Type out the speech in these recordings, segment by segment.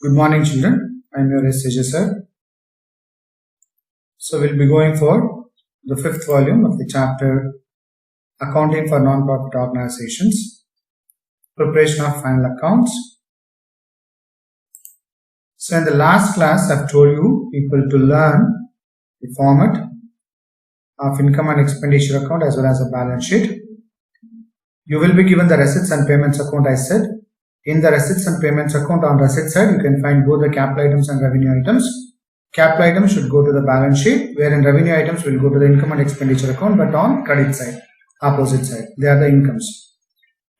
Good morning, children. I am your SJ sir. So we'll be going for the fifth volume of the chapter Accounting for Non-Profit Organizations, Preparation of Final Accounts. So in the last class, I've told you people to learn the format of income and expenditure account as well as a balance sheet. You will be given the receipts and payments account, I said. In the receipts and payments account, on receipt side, you can find both the capital items and revenue items. Capital items should go to the balance sheet, wherein revenue items will go to the income and expenditure account, but on credit side, opposite side, they are the incomes.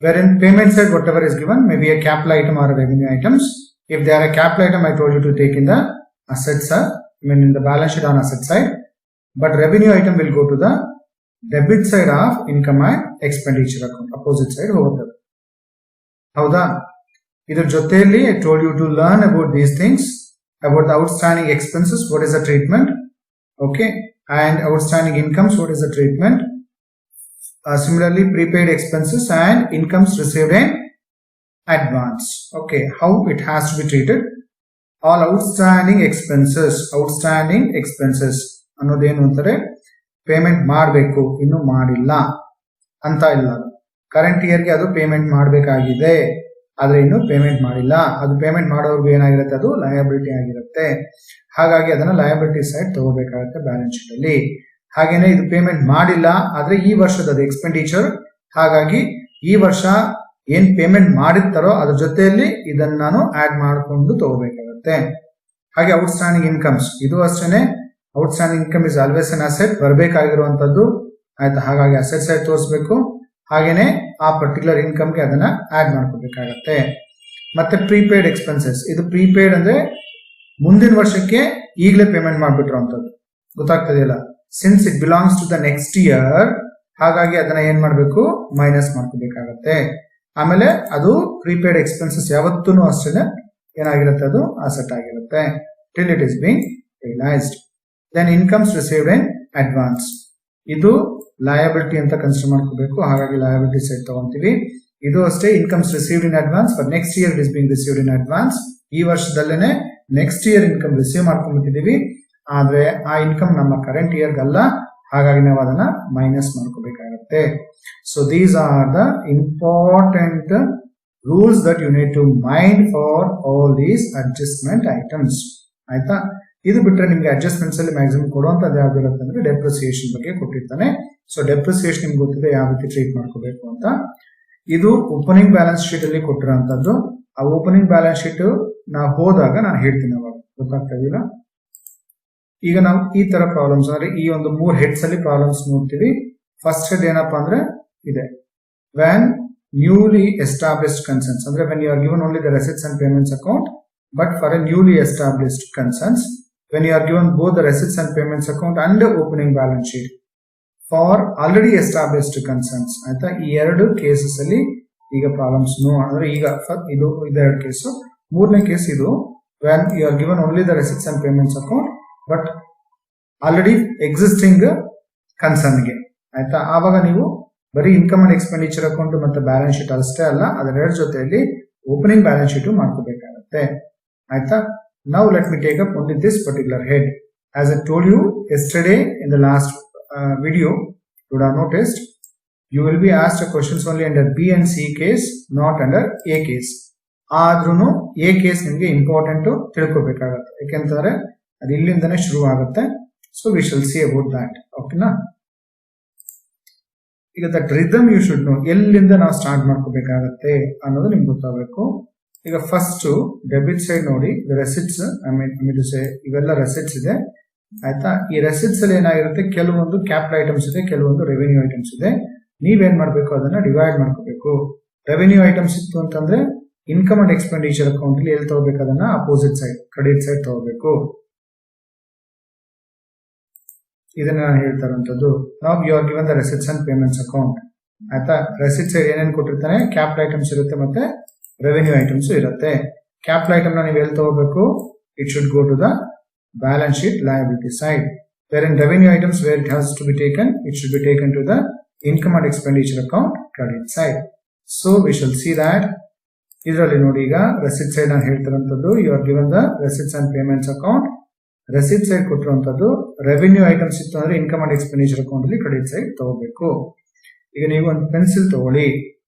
Wherein payment side, whatever is given, maybe a capital item or a revenue items. If they are a capital item, I told you to take in the asset side, in the balance sheet on asset side, but revenue item will go to the debit side of income and expenditure account, opposite side over there. Howda? Idar joteli, I told you to learn about these things, about the outstanding expenses, what is the treatment, okay, and outstanding incomes, what is the treatment. Similarly, prepaid expenses and incomes received in advance, okay, how it has to be treated. All outstanding expenses ಅನ್ನೋದೇನು ಅಂತಾರೆ, payment ಮಾಡಬೇಕು, ಇನ್ನು ಮಾಡಿಲ್ಲ ಅಂತ ಇಲ್ಲ. Current ಇಯರ್ಗೆ ಅದು payment ಮಾಡಬೇಕಾಗಿದೆ, ಆದ್ರೆ ಇನ್ನು ಪೇಮೆಂಟ್ ಮಾಡಿಲ್ಲ. ಅದು ಪೇಮೆಂಟ್ ಮಾಡೋರ್ಗು ಏನಾಗಿರುತ್ತೆ, ಅದು ಲಯಬಿಲಿಟಿ ಆಗಿರುತ್ತೆ. ಹಾಗಾಗಿ ಅದನ್ನ ಲಯಬಿಲಿಟಿ ಸೈಡ್ ತಗೋಬೇಕಾಗುತ್ತೆ ಬ್ಯಾಲೆನ್ಸ್ ಶೀಟ್ ಅಲ್ಲಿ. ಹಾಗೇನೆ ಇದು ಪೇಮೆಂಟ್ ಮಾಡಿಲ್ಲ ಆದ್ರೆ ಈ ವರ್ಷದ ಅದು ಎಕ್ಸ್ಪೆಂಡಿಚರ್, ಹಾಗಾಗಿ ಈ ವರ್ಷ ಏನ್ ಪೇಮೆಂಟ್ ಮಾಡಿರ್ತಾರೋ ಅದ್ರ ಜೊತೆಯಲ್ಲಿ ಇದನ್ನ ನಾನು ಆಡ್ ಮಾಡಿಕೊಂಡು ತಗೋಬೇಕಾಗುತ್ತೆ. ಹಾಗೆ ಔಟ್ಸ್ಟ್ಯಾಂಡಿಂಗ್ ಇನ್ಕಮ್ಸ್, ಇದು ಅಷ್ಟೇನೆ. Outstanding income is always an asset, ಬರಬೇಕಾಗಿರುವಂತದ್ದು ಆಯ್ತಾ. ಹಾಗಾಗಿ ಅಸೆಟ್ ಸೈಡ್ ತೋರಿಸಬೇಕು. ಹಾಗೇನೆ ಆ ಪರ್ಟಿಕ್ಯುಲರ್ ಇನ್ಕಮ್ಗೆ ಅದನ್ನ ಆಡ್ ಮಾಡ್ಕೋಬೇಕಾಗತ್ತೆ. ಮತ್ತೆ ಪ್ರೀಪೇಡ್ ಎಕ್ಸ್ಪೆನ್ಸಸ್, ಇದು ಪ್ರೀಪೇಡ್ ಅಂದ್ರೆ ಮುಂದಿನ ವರ್ಷಕ್ಕೆ ಈಗಲೇ ಪೇಮೆಂಟ್ ಮಾಡ್ಬಿಟ್ಟಿರುವಂತದ್ದು, ಗೊತ್ತಾಗ್ತದೆಯಲ್ಲ. Since it belongs to the next year, ಹಾಗಾಗಿ ಅದನ್ನ ಏನ್ ಮಾಡ್ಬೇಕು, ಮೈನಸ್ ಮಾಡ್ಕೋಬೇಕಾಗತ್ತೆ. ಆಮೇಲೆ ಅದು ಪ್ರೀಪೇಡ್ ಎಕ್ಸ್ಪೆನ್ಸಸ್ ಯಾವತ್ತೂ ಅಷ್ಟೇ ಏನಾಗಿರುತ್ತೆ, ಅದು ಅಸೆಟ್ ಆಗಿರುತ್ತೆ till it is being realised. Then incomes received in advance, ಇದು ಲಯಬಿಲಿಟಿ ಅಂತ ಕನ್ಸಿಡರ್ ಮಾಡ್ಕೋಬೇಕು. ಹಾಗಾಗಿ ಲಯಬಿಲಿಟಿ ಸೈಡ್ ತಗೊಂತೀವಿ. ಇದು ಅಷ್ಟೇ, incomes received in advance for next year it is being received in advance. ಈ ವರ್ಷದಲ್ಲೇನೆ ನೆಕ್ಸ್ಟ್ ಇಯರ್ ಇನ್ಕಮ್ ರಿಸೀವ್ ಮಾಡ್ಕೊಂಡ್ಬಿಟ್ಟಿದೀವಿ, ಆದ್ರೆ ಆ ಇನ್ಕಮ್ ನಮ್ಮ ಕರೆಂಟ್ ಇಯರ್ಗಲ್ಲ, ಹಾಗಾಗಿ ನಾವು ಅದನ್ನ ಮೈನಸ್ ಮಾಡ್ಕೋಬೇಕಾಗತ್ತೆ. So these are the important rules that you need to mind for all these adjustment items, ಆಯ್ತಾ. ಇದು ಬಿಟ್ರೆ ನಿಮ್ಗೆ ಅಡ್ಜಸ್ಟ್ಮೆಂಟ್ಸ್ ಅಲ್ಲಿ ಮ್ಯಾಕ್ಸಿಮಮ್ ಕೊಡುವಂತದ್ದು ಯಾವ್ದಿರುತ್ತೆ ಅಂದ್ರೆ ಡೆಪ್ರಿಸಿಯೇಷನ್ ಬಗ್ಗೆ ಕೊಟ್ಟಿರ್ತಾನೆ. ಸೊ ಡೆಪ್ರಿಸಿಯೇಷನ್ ನಿಮ್ಗೆ ಗೊತ್ತಿದೆ ಯಾವ ರೀತಿ ಟ್ರೀಟ್ ಮಾಡ್ಕೋಬೇಕು ಅಂತ. ಇದು ಓಪನಿಂಗ್ ಬ್ಯಾಲೆನ್ಸ್ ಶೀಟ್ ಅಲ್ಲಿ ಕೊಟ್ಟಿರೋಂಥದ್ದು. ಆ ಓಪನಿಂಗ್ ಬ್ಯಾಲೆನ್ಸ್ ಶೀಟ್ ನಾವು ಹೋದಾಗ ನಾನು ಹೇಳ್ತೀನಿ, ಅವಾಗ ಗೊತ್ತಾಗ್ತಾ ಇದೆಯಲ್ಲ. ಈಗ ನಾವು ಈ ತರ ಪ್ರಾಬ್ಲಮ್ಸ್ ಅಂದ್ರೆ ಈ ಒಂದು 3 ಹೆಡ್ಸ್ ಅಲ್ಲಿ ಪ್ರಾಬ್ಲಮ್ಸ್ ನೋಡ್ತೀವಿ. ಫಸ್ಟ್ ಹೆಡ್ ಏನಪ್ಪಾ ಅಂದ್ರೆ ಇದೆ, ವ್ಯಾನ್ ನ್ಯೂಲಿ ಎಸ್ಟಾಬ್ಲಿಷ್ಡ್ ಕನ್ಸರ್ನ್ಸ್, ಅಂದ್ರೆ when you are given only the receipts and payments account but for a newly established concerns, when you are given both the receipts and payments account and the opening balance sheet for already established concerns, ಆಯ್ತಾ. ಈ 2 cases ಅಲ್ಲಿ ಈಗ problems ಅಂದ್ರೆ ಈಗ ಇದು 2 case. 3ನೇ case ಇದು when you are given only the receipts and payments account but already existing concern ಗೆ, ಆಯ್ತಾ. ಆವಾಗ ನೀವು ಬರೀ ಇನ್ಕಮ್ ಅಂಡ್ ಎಕ್ಸ್ಪೆಂಡಿಚರ್ ಅಕೌಂಟ್ ಮತ್ತೆ ಬ್ಯಾಲೆನ್ಸ್ ಶೀಟ್ ಅಷ್ಟೇ ಅಲ್ಲ, ಅದರ ಜೊತೆಯಲ್ಲಿ ಓಪನಿಂಗ್ ಬ್ಯಾಲೆನ್ಸ್ ಶೀಟ್ ಮಾಡ್ಕೋಬೇಕಾಗತ್ತೆ, ಆಯ್ತಾ. Now let me take up only this particular head. As I told you yesterday in the last video, you would have noticed you will be asked questions only under B and C case, not under A case. ಆದ್ರೂ A case ನಿಮಗೆ important ತಿಳ್ಕೋಬೇಕಾಗತ್ತೆ, ಯಾಕೆಂತಂದ್ರೆ ಅದು ಇಲ್ಲಿಂದನೇ ಶುರು ಆಗುತ್ತೆ. So we shall see about that, ಓಕೆನಾ. ಈಗ that rhythm you should know, ಎಲ್ಲಿಂದ ನಾವು ಸ್ಟಾರ್ಟ್ ಮಾಡ್ಕೋಬೇಕಾಗತ್ತೆ ಅನ್ನೋದು ನಿಮ್ಗೆ ಗೊತ್ತಾಗಬೇಕು. ಈಗ ಫಸ್ಟ್ ಡೆಬಿಟ್ ಸೈಡ್ ನೋಡಿ, ರೆಸಿಟ್ಸ್ ಇವೆಲ್ಲ ರೆಸಿಟ್ಸ್ ಇದೆ, ಆಯ್ತಾ. ಈ ರೆಸಿಟ್ಸ್ ಅಲ್ಲಿ ಏನಾಗಿರುತ್ತೆ, ಕೆಲವೊಂದು ಕ್ಯಾಪಿಟಲ್ ಐಟಮ್ಸ್ ಇದೆ, ಕೆಲವೊಂದು ರೆವೆನ್ಯೂ ಐಟಮ್ಸ್ ಇದೆ. ನೀವೇನ್ ಮಾಡ್ಬೇಕು, ಅದನ್ನ ಡಿವೈಡ್ ಮಾಡ್ಕೋಬೇಕು. ರೆವೆನ್ಯೂ ಐಟಮ್ಸ್ ಇತ್ತು ಅಂತಂದ್ರೆ ಇನ್ಕಮ್ ಅಂಡ್ ಎಕ್ಸ್ಪೆಂಡಿಚರ್ ಅಕೌಂಟ್ ಅಲ್ಲಿ ಎಲ್ಲಿ ತಗೋಬೇಕು, ಅದನ್ನ ಅಪೋಸಿಟ್ ಸೈಡ್ ಕ್ರೆಡಿಟ್ ಸೈಡ್ ತಗೋಬೇಕು. ಇದನ್ನ ನಾನು ಹೇಳ್ತಾ ಇರುವಂತದ್ದು. ನಾವು you are given the receipts and payments account, ಆಯ್ತಾ. ರೆಸಿಟ್ಸ್ ಸೈಡ್ ಏನೇನು ಕೊಟ್ಟಿರ್ತಾನೆ, ಕ್ಯಾಪಿಟಲ್ ಐಟಮ್ಸ್ ಇರುತ್ತೆ ಮತ್ತೆ ರೆವೆನ್ಯೂ ಐಟಮ್ಸ್ ಇರುತ್ತೆ. ಕ್ಯಾಪಿಟಲ್ ಐಟಮ್ ನೀವು ಎಲ್ಲಿ ತಗೋಬೇಕು, it should go to the balance sheet liability side. Where in revenue items where it has to be taken, it should be taken to the income and expenditure account credit side. So we shall see that ಇದರಲ್ಲಿ ನೋಡಿ ಈಗ receipt side ನಾನು ಹೇಳ್ತಿರೋಂಥದ್ದು you are given the receipts and payments account. Receipt side ಕೊಟ್ಟಿರುವಂತದ್ದು revenue items ಇತ್ತು ಅಂದ್ರೆ income and expenditure account ಅಲ್ಲಿ credit side ತಗೋಬೇಕು. ಈಗ ನೀವು ಒಂದು ಪೆನ್ಸಿಲ್ ತಗೊಳ್ಳಿ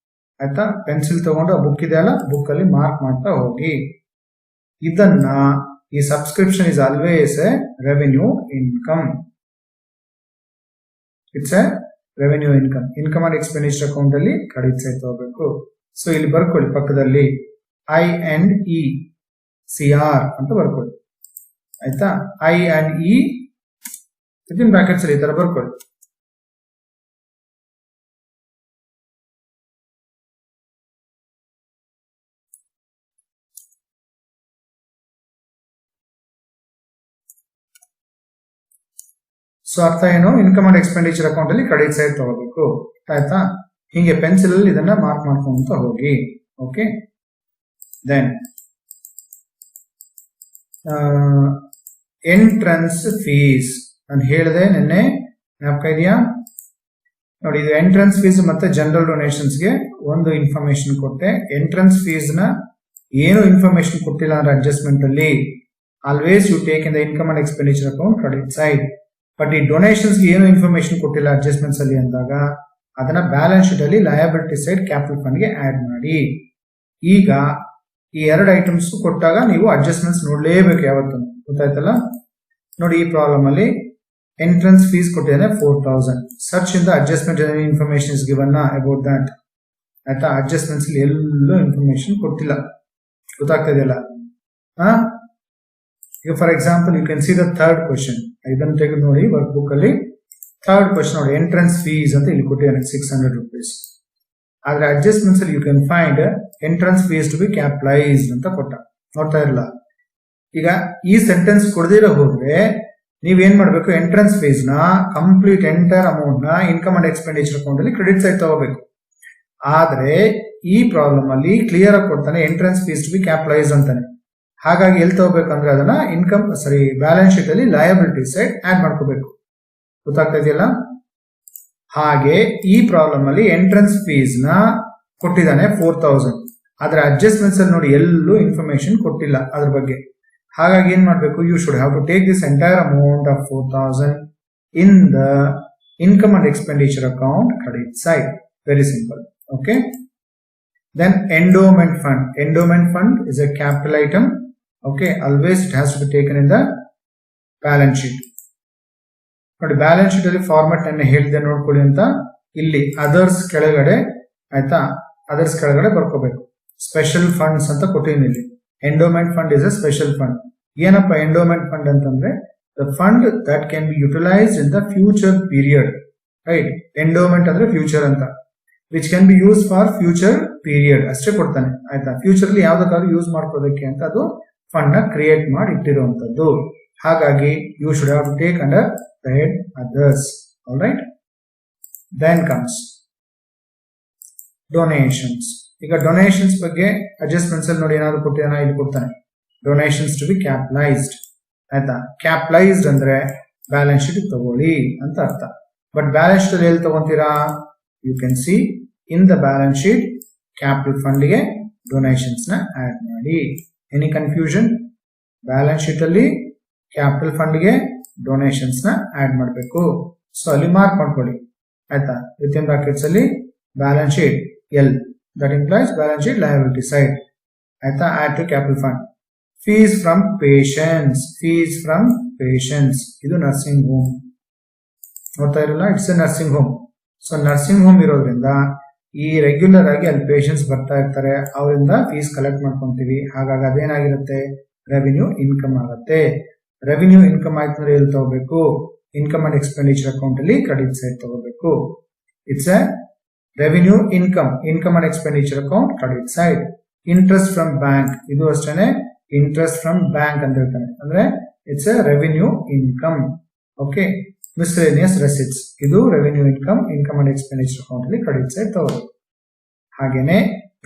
ಆಯ್ತಾ, ಪೆನ್ಸಿಲ್ ತಗೊಂಡು ಆ ಬುಕ್ ಇದೆ ಅಲ್ಲ, ಬುಕ್ ಅಲ್ಲಿ ಮಾರ್ಕ್ ಮಾಡ್ತಾ ಹೋಗಿ. ಇದನ್ನ ಈ subscription is always A revenue income. It's A revenue income. Income and expenditure account ಅಲ್ಲಿ ಕ್ರೆಡಿಟ್ ಸೈಡ್ ತಗೋಬೇಕು. ಸೊ ಇಲ್ಲಿ ಬರ್ಕೊಳ್ಳಿ ಪಕ್ಕದಲ್ಲಿ INDCR ಅಂತ ಬರ್ಕೊಳ್ಳಿ ಆಯ್ತಾ. I&E ವಿತಿನ್ ಬ್ರಾಕೆಟ್ಸ್ ಅಲ್ಲಿ ಈ ತರ ಬರ್ಕೊಳ್ಳಿ. ಸೊ ಅರ್ಥ ಏನು, ಇನ್ಕಮ್ ಅಂಡ್ ಎಕ್ಸ್ಪೆಂಡಿಚರ್ ಅಕೌಂಟ್ ಅಲ್ಲಿ ಕ್ರೆಡಿಟ್ ಸೈಡ್ ತಗೋಬೇಕು ಆಯ್ತಾ. ಹಿಂಗೆ ಪೆನ್ಸಿಲ್ ಅಲ್ಲಿ ಇದನ್ನ ಮಾರ್ಕ್ ಮಾಡ್ಕೊಂತ ಹೋಗಿ. ಓಕೆ, ದೆನ್ ಎಂಟ್ರನ್ಸ್ ಫೀಸ್ ನಾನು ಹೇಳಿದೆ ನಿನ್ನೆ, ಜ್ಞಾಪಕ ಇದೆಯಾ? ನೋಡಿ, ಇದು ಎಂಟ್ರನ್ಸ್ ಫೀಸ್ ಮತ್ತೆ ಜನರಲ್ ಡೊನೇಷನ್ಸ್ ಗೆ ಒಂದು ಇನ್ಫಾರ್ಮೇಶನ್ ಕೊಟ್ಟೆ. ಎಂಟ್ರನ್ಸ್ ಫೀಸ್ ನ ಏನು ಇನ್ಫಾರ್ಮೇಶನ್ ಕೊಟ್ಟಿಲ್ಲ ಅಂದ್ರೆ ಅಡ್ಜಸ್ಟ್ಮೆಂಟ್ ಅಲ್ಲಿ always you take in the income and expenditure account credit side. But ಈ ಡೊನೇಷನ್ಸ್ ಗೆ ಏನು ಇನ್ಫಾರ್ಮೇಶನ್ ಕೊಟ್ಟಿಲ್ಲ ಅಡ್ಜಸ್ಟ್ಮೆಂಟ್ಸ್ ಅಲ್ಲಿ ಅಂದಾಗ ಅದನ್ನ ಬ್ಯಾಲೆನ್ಸ್ ಶೀಟ್ ಅಲ್ಲಿ ಲಯಬಿಲಿಟಿ ಸೈಡ್ ಕ್ಯಾಪಿಟಲ್ ಫಂಡ್ ಗೆ ಆಡ್ ಮಾಡಿ. ಈಗ ಈ ಎರಡು ಐಟಮ್ಸ್ ಕೊಟ್ಟಾಗ ನೀವು ಅಡ್ಜಸ್ಟ್ಮೆಂಟ್ಸ್ ನೋಡ್ಲೇಬೇಕು ಯಾವತ್ತು, ಗೊತ್ತಾಯ್ತಲ್ಲ. ನೋಡಿ, ಈ ಪ್ರಾಬ್ಲಮ್ ಅಲ್ಲಿ ಎಂಟ್ರನ್ಸ್ ಫೀಸ್ ಕೊಟ್ಟಿದ್ದಾನೆ 4000. ಸರ್ಚ್ ಇಂದ adjustment information is given about that ಆಯ್ತಾ. ಅಡ್ಜಸ್ಟ್ಮೆಂಟ್ಸ್ ಎಲ್ಲೂ ಇನ್ಫಾರ್ಮೇಶನ್ ಕೊಟ್ಟಿಲ್ಲ, ಗೊತ್ತಾಗ್ತಾ ಇದೆಯಲ್ಲ. ಈಗ for example you can see the third question. ಇದನ್ನು ತೆಗೆದು ನೋಡಿ ವರ್ಕ್ ಬುಕ್ ಅಲ್ಲಿ. ಥರ್ಡ್ ಕ್ವಶನ್ ನೋಡಿ, ಎಂಟ್ರನ್ಸ್ ಫೀಸ್ ಅಂತ ಇಲ್ಲಿ ಕೊಟ್ಟಿದ್ದಾನೆ 600 rupees. ಆದ್ರೆ ಅಡ್ಜಸ್ಟ್ಮೆಂಟ್ಸ್ ಅಲ್ಲಿ you can find entrance fees to be capitalised ಅಂತ ಕೊಟ್ಟ, ನೋಡ್ತಾ ಇರಲ್ಲ. ಈಗ ಈ ಸೆಂಟೆನ್ಸ್ ಕೊಡದಿರೋ ಹೋದ್ರೆ ನೀವೇನ್ ಮಾಡ್ಬೇಕು, ಎಂಟ್ರನ್ಸ್ ಫೀಸ್ ನ ಕಂಪ್ಲೀಟ್ ಎಂಟೈರ್ ಅಮೌಂಟ್ ನ ಇನ್ಕಮ್ ಅಂಡ್ ಎಕ್ಸ್ಪೆಂಡಿಚರ್ ಅಕೌಂಟ್ ಅಲ್ಲಿ ಕ್ರೆಡಿಟ್ ಸೈಡ್ ತಗೋಬೇಕು. ಆದ್ರೆ ಈ ಪ್ರಾಬ್ಲಮ್ ಅಲ್ಲಿ ಕ್ಲಿಯರ್ ಆಗಿ ಕೊಡ್ತಾನೆ entrance fees to be capitalise ಅಂತಾನೆ. ಹಾಗಾಗಿ ಎಲ್ಲಿ ತಗೋಬೇಕಂದ್ರೆ ಅದನ್ನ ಬ್ಯಾಲೆನ್ಸ್ ಶೀಟ್ ಅಲ್ಲಿ ಲಯಬಿಲಿಟಿ ಸೈಡ್ ಆಡ್ ಮಾಡ್ಕೋಬೇಕು, ಗೊತ್ತಾಗ್ತಾ ಇದೆಯಲ್ಲ. ಹಾಗೆ ಈ ಪ್ರಾಬ್ಲಮ್ ಅಲ್ಲಿ ಎಂಟ್ರನ್ಸ್ ಫೀಸ್ ನ ಕೊಟ್ಟಿದ್ದಾನೆ 4000. ಆದ್ರೆ ಅಡ್ಜಸ್ಟ್ಮೆಂಟ್ಸ್ ಅಲ್ಲಿ ನೋಡಿ ಎಲ್ಲೂ ಇನ್ಫಾರ್ಮೇಶನ್ ಕೊಟ್ಟಿಲ್ಲ ಅದ್ರ ಬಗ್ಗೆ. ಹಾಗಾಗಿ ಏನ್ ಮಾಡ್ಬೇಕು, you should have to take this entire amount of 4000 in the income and expenditure account credit side. Very simple. Okay, then endowment fund. Endowment fund is a capital item. Okay, always it has to be taken in the balance sheet. ನೋಡಿ, balance sheet ಅಲ್ಲಿ format ಅನ್ನು ಹೇಳಿದೆ ನೋಡ್ಕೊಳ್ಳಿ ಅಂತ. ಇಲ್ಲಿ others ಕೆಳಗಡೆ ಆಯ್ತಾ, others ಕೆಳಗಡೆ ಬರ್ಕೋಬೇಕು. ಸ್ಪೆಷಲ್ ಫಂಡ್ಸ್ ಅಂತ ಕೊಟ್ಟಿದ್ದೀನಿ ಇಲ್ಲಿ. Endowment fund is a special fund. ಏನಪ್ಪ ಎಂಡೋಮೆಂಟ್ ಫಂಡ್ ಅಂತಂದ್ರೆ the fund that can be utilised in the future period. Right, endowment ಅಂದ್ರೆ ಫ್ಯೂಚರ್ ಅಂತ. Which can be use for future period ಅಷ್ಟೇ ಕೊಡ್ತಾನೆ ಆಯ್ತಾ. ಫ್ಯೂಚರ್ ಅಲ್ಲಿ ಯಾವ್ದಕ್ಕಾದ್ರೂ ಯೂಸ್ ಮಾಡ್ಕೋದಕ್ಕೆ ಅಂತ ಅದು ಫಂಡ್ ನ ಕ್ರಿಯೇಟ್ ಮಾಡಿ ಇಟ್ಟಿರುವಂತದ್ದು. ಹಾಗಾಗಿ you should have to take under the head others. All right, then comes donations. ಈಗ ಡೊನೇಷನ್ಸ್ ಬಗ್ಗೆ ಅಡ್ಜಸ್ಟ್ಮೆಂಟ್ಸ್ ಅಲ್ಲಿ ನೋಡಿ ಏನಾದ್ರು ಕೊಟ್ಟಿದ್ದಾನ, ಇಲ್ಲಿ ಕೊಡ್ತಾನೆ ಡೊನೇಷನ್ಸ್ ಟು ಬಿ ಕ್ಯಾಪಿಟಲೈಸ್ಡ್ ಆಯ್ತಾ. ಕ್ಯಾಪಿಟಲೈಸ್ಡ್ ಅಂದ್ರೆ ಬ್ಯಾಲೆನ್ಸ್ ಶೀಟ್ ತಗೊಳ್ಳಿ ಅಂತ ಅರ್ಥ. ಬಟ್ ಬ್ಯಾಲೆನ್ಸ್ ಶೀಟ್ ಅಲ್ಲಿ ಎಲ್ಲಿ ತಗೊಂತೀರಾ, you can see in the balance sheet capital fund ಗೆ ಡೊನೇಷನ್ಸ್ ನ ಆಡ್ ಮಾಡಿ. Any confusion? ಬ್ಯಾಲೆನ್ಸ್ ಶೀಟ್ ಅಲ್ಲಿ ಕ್ಯಾಪಿಟಲ್ ಫಂಡ್ ಗೆ ಡೊನೇಷನ್ಸ್ ನ ಆಡ್ ಮಾಡಬೇಕು. ಸೊ ಅಲ್ಲಿ ಮಾರ್ಕ್ ಮಾಡ್ಕೊಳ್ಳಿ ಆಯ್ತಾ. ವಿತ್ ಇನ್ ಬ್ರಾಕೆಟ್ಸ್ ಅಲ್ಲಿ balance sheet L, that implies balance sheet liability side ಆಯ್ತಾ. Add to capital fund. Fees from patients. Fees from patients ಇದು ನರ್ಸಿಂಗ್ ಹೋಮ್, ನೋಡ್ತಾ ಇರಲ್ಲ, it's a nursing home. So nursing home ಇರೋದ್ರಿಂದ ಈ regular ಆಗಿ ಅಲ್ಲಿ patients ಬರ್ತಾ ಇರ್ತಾರೆ, ಅವರಿಂದ ಫೀಸ್ ಕಲೆಕ್ಟ್ ಮಾಡ್ಕೊಂತೀವಿ. ಹಾಗಾಗಿ ಅದೇನಾಗಿರುತ್ತೆ, ರೆವಿನ್ಯೂ ಇನ್ಕಮ್ ಆಗುತ್ತೆ. ರೆವಿನ್ಯೂ ಇನ್ಕಮ್ ಆಯ್ತು ಅಂದ್ರೆ ಎಲ್ಲಿ ತಗೋಬೇಕು, ಇನ್ಕಮ್ ಅಂಡ್ ಎಕ್ಸ್ಪೆಂಡಿಚರ್ ಅಕೌಂಟ್ ಅಲ್ಲಿ ಕ್ರೆಡಿಟ್ ಸೈಡ್ ತಗೋಬೇಕು. It's a revenue income, income and expenditure account credit side. Interest from bank, ಇದು ಅಷ್ಟೇನೆ ಇಂಟ್ರೆಸ್ಟ್ ಫ್ರಮ್ ಬ್ಯಾಂಕ್ ಅಂತ ಹೇಳ್ತಾನೆ, ಅಂದ್ರೆ it's a revenue income. Okay, miscellaneous receipts, ಇದು revenue income, income and expenditure account ಅಲ್ಲಿ credit side ತಗೋಬೇಕು. ಹಾಗೇನೆ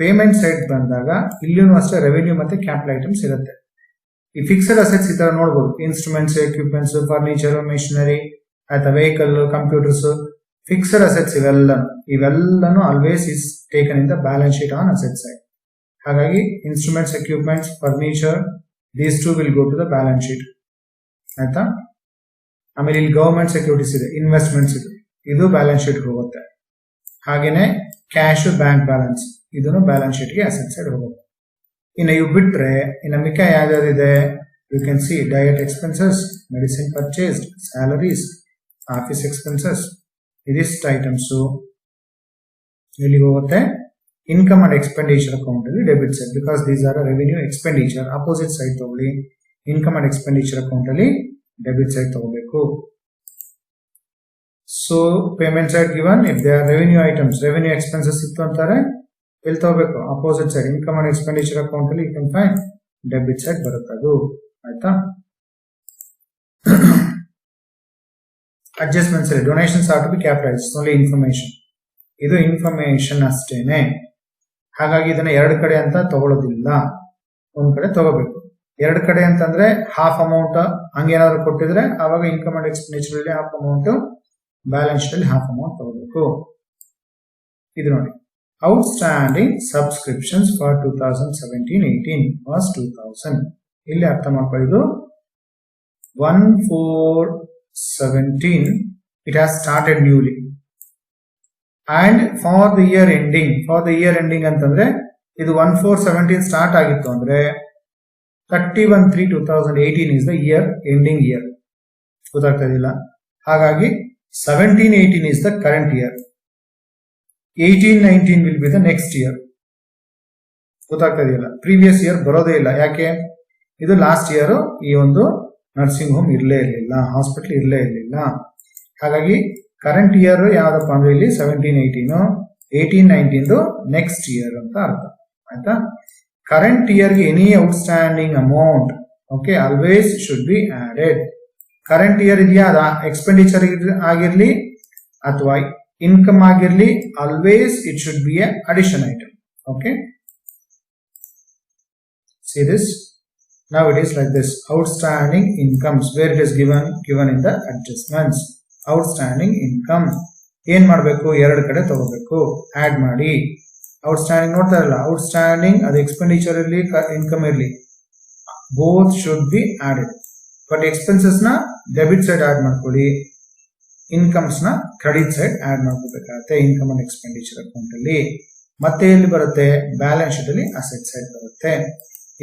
payment side ಬಂದಾಗ ಇಲ್ಲಿನೂ ಅಷ್ಟೇ ರೆವಿನ್ಯೂ ಮತ್ತೆ ಕ್ಯಾಪಿಟಲ್ ಐಟಮ್ಸ್ ಇರುತ್ತೆ. ಈ ಫಿಕ್ಸ್ಡ್ ಅಸೆಟ್ಸ್ ಈ ತರ ನೋಡಬಹುದು, ಇನ್ಸ್ಟ್ರೂಮೆಂಟ್ಸ್, ಎಕ್ವಿಪ್ಮೆಂಟ್ಸ್, ಫರ್ನಿಚರ್, ಮೆಷಿನರಿ ಆಯ್ತಾ, ವೆಹಿಕಲ್, ಕಂಪ್ಯೂಟರ್ಸ್, ಫಿಕ್ಸ್ಡ್ ಅಸೆಟ್ಸ್ ಇವೆಲ್ಲನೂ always is taken in the balance sheet on asset side. ಹಾಗಾಗಿ instruments, equipments, furniture, these two will go to the balance sheet. ಆಯ್ತಾ? ಆಮೇಲೆ ಇಲ್ಲಿ government securities ಇದೆ, investments ಇದೆ, ಇದು balance sheet ಹೋಗುತ್ತೆ. ಹಾಗೇನೆ ಕ್ಯಾಶ್, ಬ್ಯಾಂಕ್ ಬ್ಯಾಲೆನ್ಸ್, ಇದನ್ನು ಬ್ಯಾಲೆನ್ಸ್ ಶೀಟ್ಗೆ ಅಸೆಟ್ ಸೈಡ್ ಹೋಗುತ್ತೆ. ಇನ್ನು ಇವು ಬಿಟ್ರೆ ಇನ್ನು ಮಿಕ್ಕ ಯಾವ್ಯಾವ್ದಿದೆ, you can see diet expenses, medicine purchased, salaries, office expenses, ಇದಿಷ್ಟು ಐಟಮ್ಸ್ ಎಲ್ಲಿಗೆ ಹೋಗುತ್ತೆ, ಇನ್ಕಮ್ ಅಂಡ್ ಎಕ್ಸ್ಪೆಂಡಿಚರ್ ಅಕೌಂಟ್ ಅಲ್ಲಿ debit side, because these are revenue expenditure. Opposite side ತಗೊಳ್ಳಿ, ಇನ್ಕಮ್ ಅಂಡ್ ಎಕ್ಸ್ಪೆಂಡಿಚರ್ ಅಕೌಂಟ್ ಅಲ್ಲಿ ಡೆಬಿಟ್ ಸೈಡ್ ತಗೋಬೇಕು. So payment side given if they are revenue items, revenue expenses ಇತ್ತು ಅಂತಾರೆ, ಎಲ್ಲಿ ತಗೋಬೇಕು, opposite side income and expenditure account ಅಲ್ಲಿ you can find debit side ಬರುತ್ತೆ ಅದು. ಆಯ್ತಾ? ಅಡ್ಜಸ್ಟ್ಮೆಂಟ್ಸ್ ಅಲ್ಲಿ donations are to be capitalise, only information, ಇದು ಇನ್ಫಾರ್ಮೇಶನ್ ಅಷ್ಟೇನೆ. ಹಾಗಾಗಿ ಇದನ್ನ ಎರಡು ಕಡೆ ಅಂತ ತಗೊಳ್ಳೋದಿಲ್ಲ, ಒಂದ್ ಕಡೆ ತಗೋಬೇಕು. ಎರಡು ಕಡೆ ಅಂತಂದ್ರೆ ಹಾಫ್ ಅಮೌಂಟ್ ಹಂಗೇನಾದ್ರು ಕೊಟ್ಟಿದ್ರೆ ಅವಾಗ ಇನ್ಕಮ್ ಅಂಡ್ ಎಕ್ಸ್ಪೆಂಡಿಚರ್ ಅಲ್ಲಿ ಹಾಫ್ ಅಮೌಂಟ್, ಬ್ಯಾಲೆನ್ಸ್ ಶೀಟ್ ಅಲ್ಲಿ ಹಾಫ್ ಅಮೌಂಟ್ ತಗೋಬೇಕು. ಇದು ನೋಡಿ, ಔಟ್ಸ್ಟ್ಯಾಂಡಿಂಗ್ ಸಬ್ಸ್ಕ್ರಿಪ್ಷನ್ಸ್ ಫಾರ್ 2017-18 ವಾಸ್ 2000. ಇಲ್ಲಿ ಅರ್ಥ ಮಾಡ್ಕೊಳ್ಳೋದು 1/4/17 it has started newly and for the year ending ಅಂತಂದ್ರೆ ಇದು 1/4/17 ಸ್ಟಾರ್ಟ್ ಆಗಿತ್ತು ಅಂದ್ರೆ 31/3/2018 is the year ending year. ಗೊತ್ತಾಗ್ತಾ ಇದೆಯಲ್ಲ? ಹಾಗಾಗಿ 17-18 is the current year, 18-19 will be the next year. ಗೊತ್ತಾಗ್ತಾ ಇದೆಯಲ್ಲ? ಪ್ರೀವಿಯಸ್ ಇಯರ್ ಬರೋದೇ ಇಲ್ಲ. ಯಾಕೆ? ಇದು ಲಾಸ್ಟ್ ಇಯರ್ ಈ ಒಂದು ನರ್ಸಿಂಗ್ ಹೋಮ್ ಇರಲೇ ಇರಲಿಲ್ಲ, ಹಾಸ್ಪಿಟಲ್ ಇರಲೇ ಇರಲಿಲ್ಲ. ಹಾಗಾಗಿ ಕರೆಂಟ್ ಇಯರ್ ಯಾವ್ದಪ್ಪ ಅಂದ್ರೆ ಇಲ್ಲಿ 17-18, 18-19 ನೆಕ್ಸ್ಟ್ ಇಯರ್ ಅಂತ ಅರ್ಥ. ಆಯ್ತಾ? ಕರೆಂಟ್ ಇಯರ್ಗೆ any outstanding amount, okay, always should be added. Current year ಇದೆಯಾ, ಅದ ಎಕ್ಸ್ಪೆಂಡಿಚರ್ ಆಗಿರ್ಲಿ ಅಥವಾ ಇನ್ಕಮ್ ಆಗಿರ್ಲಿ, always it should be a addition item. Okay, see this. Now it is like this: outstanding incomes, where it is given in the adjustments. Outstanding income ಏನ್ ಮಾಡಬೇಕು, ಎರಡು ಕಡೆ ತಗೋಬೇಕು, ಆಡ್ ಮಾಡಿ. ಔಟ್ಸ್ಟ್ಯಾಂಡಿಂಗ್ ನೋಡ್ತಾ ಇರಲ್ಲ, ಔಟ್ಸ್ಟ್ಯಾಂಡಿಂಗ್ ಅದು ಎಕ್ಸ್ಪೆಂಡಿಚರ್ ಇರಲಿ ಇನ್ಕಮ್ ಇರಲಿ, both should be added. But expenses ನ ಡೆಬಿಟ್ ಸೈಡ್ ಆಡ್ ಮಾಡ್ಕೊಳ್ಳಿ, ಇನ್ಕಮ್ಸ್ ನ ಕ್ರೆಡಿಟ್ ಸೈಡ್ ಆಡ್ ಮಾಡ್ಕೋಬೇಕಾಗತ್ತೆ ಇನ್ಕಮ್ ಅಂಡ್ ಎಕ್ಸ್ಪೆಂಡಿಚರ್ ಅಕೌಂಟ್ ಅಲ್ಲಿ. ಮತ್ತೆ ಎಲ್ಲಿ ಬರುತ್ತೆ, ಬ್ಯಾಲೆನ್ಸ್ ಶೀಟ್ ಅಲ್ಲಿ ಅಸೆಟ್ ಸೈಡ್ ಬರುತ್ತೆ.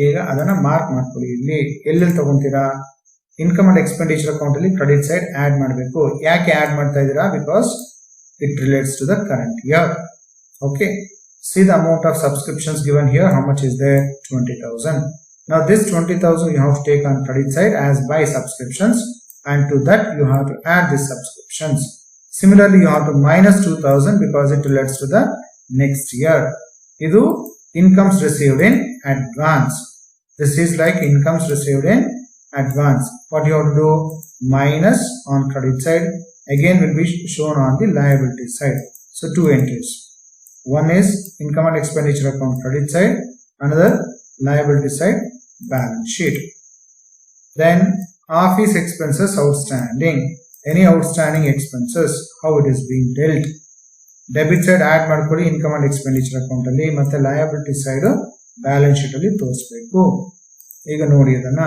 ಈಗ ಅದನ್ನ ಮಾರ್ಕ್ ಮಾಡ್ಕೊಳ್ಳಿ. ಇಲ್ಲಿ ಎಲ್ಲೆಲ್ಲಿ ತಗೊಂತೀರಾ, ಇನ್ಕಮ್ ಅಂಡ್ ಎಕ್ಸ್ಪೆಂಡಿಚರ್ ಅಕೌಂಟ್ ಅಲ್ಲಿ ಕ್ರೆಡಿಟ್ ಸೈಡ್ ಆಡ್ ಮಾಡಬೇಕು. ಯಾಕೆ ಆಡ್ ಮಾಡ್ತಾ ಇದ್ದೀರಾ, because it relates to the current year. Okay, see the amount of subscriptions given here, how much is there, 20,000. Now this 20,000 you have to take on credit side as buy subscriptions, and to that you have to add these subscriptions. Similarly you have to minus 2,000 because it relates to the next year. Idu incomes received in advance. This is like incomes received in advance. What you have to do, minus on credit side, again will be shown on the liability side. So two entries. One is income and expenditure account credit side, another liability side balance sheet. Then office expenses outstanding. Any outstanding expenses, how it is being dealt. Debit side add ಮಾಡ್ಕೊಳ್ಳಿ income and expenditure account ಅಲ್ಲಿ, ಮತ್ತೆ liability side balance sheet ಅಲ್ಲಿ ತೋರಿಸಬೇಕು. ಈಗ ನೋಡಿ ಅದನ್ನ,